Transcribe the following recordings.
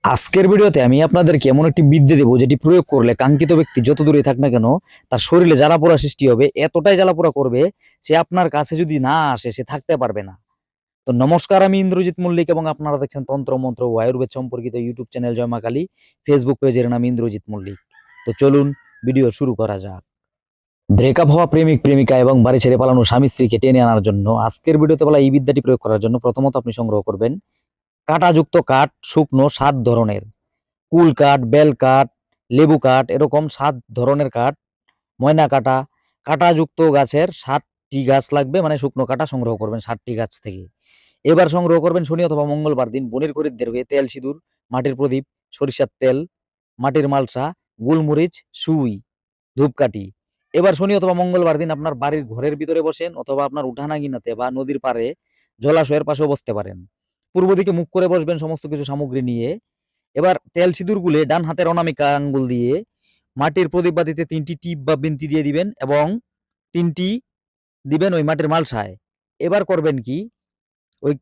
আজকের ভিডিওতে আমি আপনাদেরকে এমন একটি বিদ্যে দেবো যেটি প্রয়োগ করলে কাঙ্ক্ষিত ব্যক্তি যত দূরে থাক না কেন তার শরীরে জ্বালাপোড়া সৃষ্টি হবে, এতটাই জ্বালাপোড়া করবে সে আপনার কাছে যদি না আসে সে থাকতে পারবে না। তো নমস্কার, আমি ইন্দ্রজিৎ মল্লিক এবং আপনারা দেখছেন তন্ত্র মন্ত্র ও আয়ুর্বেদ সম্পর্কিত ইউটিউব চ্যানেল জয় মা কালী। ফেসবুক পেজের নাম ইন্দ্রজিৎ মল্লিক। তো চলুন ভিডিও শুরু করা যাক। ব্রেকআপ হওয়া প্রেমিক প্রেমিকা এবং বাড়ি ছেড়ে পালানো স্বামী স্ত্রীকে টেনে আনার জন্য আজকের ভিডিওতে বলা এই বিদ্যাটি প্রয়োগ করার জন্য প্রথমত আপনি সংগ্রহ করবেন কাঁটাযুক্ত কাঠ, শুকনো 7 ধরনের, কুল কাঠ, বেল কাঠ, লেবু কাঠ, এরকম 7 ধরনের কাঠ, ময়না কাটা, কাঁটাযুক্ত গাছের 7টি গাছ লাগবে, মানে শুকনো কাটা সংগ্রহ করবেন 7টি গাছ থেকে। এবার সংগ্রহ করবেন শনি অথবা মঙ্গলবার দিন বনের খরিদ্দের হয়ে তেল, সিঁদুর, মাটির প্রদীপ, সরিষার তেল, মাটির মালসা, গোলমরিচ, সুই, ধূপকাঠি। এবার শনি অথবা মঙ্গলবার দিন আপনার বাড়ির ঘরের ভিতরে বসেন অথবা আপনার উঠানাগিনাতে বা নদীর পাড়ে জলাশয়ের পাশেও বসতে পারেন। পূর্ব দিকে মুখ করে বসবেন সমস্ত কিছু সামগ্রী নিয়ে। এবার তেল সিঁদুর গুলে ডান হাতের অনামিকা আঙ্গুল দিয়ে মাটির প্রদীপ বাতিতে 3টি টিপ বা বিন্তি দিয়ে দিবেন এবং 3টি দিবেন ওই মাটির মালসায়। এবার করবেন কি, ওই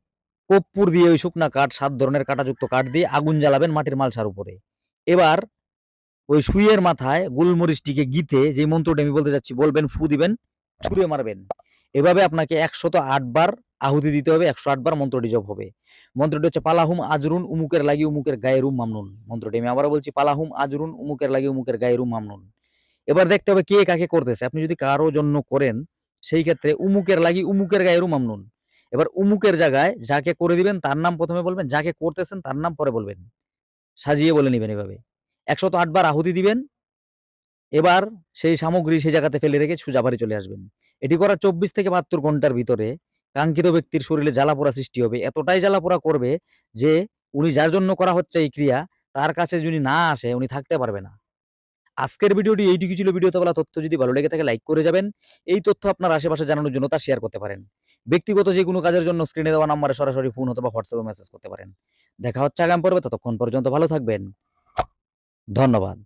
কর্পূর দিয়ে ওই শুকনা কাঠ 7 ধরনের কাঁটাযুক্ত কাঠ দিয়ে আগুন জ্বালাবেন মাটির মালসার উপরে। এবার ওই সুইয়ের মাথায় গোলমরিচটিকে গিতে যে মন্ত্রটি আমি বলতে যাচ্ছি বলবেন, ফু দিবেন, ছুঁড়ে মারবেন। এভাবে আপনাকে 108 বার আহুতি দিতে হবে, 108 বার মন্ত্রটি জপ হবে। মন্ত্রটি হচ্ছে পালাহুম আজরুন উমুকের লাগি উমুকের গায়ে রুম মামনুন। মন্ত্রটি আমি আবারও বলছি, পালাহুম আজরুন উমুকের লাগি উমুকের গায়ে রুম মামনুন। এবার দেখতে হবে কে কাকে করতেছে। আপনি যদি কারো জন্য করেন সেই ক্ষেত্রে উমুকের লাগি উমুকের গায়ে রুম মামনুন। এবার উমুকের জায়গায় যাকে করে দিবেন তার নাম প্রথমে বলবেন, যাকে করতেছেন তার নাম পরে বলবেন, সাজিয়ে বলে নিবেন। এভাবে 108 বার আহুতি দিবেন। এবার সেই সামগ্রী সেই জায়গাতে ফেলে রেখে সোজা বাড়ি চলে আসবেন। এটি করা 24 থেকে 72 ঘন্টার ভিতরে কাঙ্ক্ষিত ব্যক্তির শরীরে জ্বালাপোড়া সৃষ্টি হবে। এতটাই জ্বালাপোড়া করবে যে উনি যার জন্য করা হচ্ছে এই ক্রিয়া তার কাছে যদি না আসে উনি থাকতে পারবে না। আজকের ভিডিওটি এইটুকু ছিল। ভিডিওতে বলা তথ্য যদি ভালো লেগে থাকে লাইক করে যাবেন। এই তথ্য আপনার আশেপাশে জানানোর জন্য তা শেয়ার করতে পারেন। ব্যক্তিগত যে কোনো কাজের জন্য স্ক্রিনে দেওয়া নাম্বারে সরাসরি ফোন অথবা হোয়াটসঅ্যাপে মেসেজ করতে পারেন। দেখা হচ্ছে আগামী পর্বে, ততক্ষণ পর্যন্ত ভালো থাকবেন। ধন্যবাদ।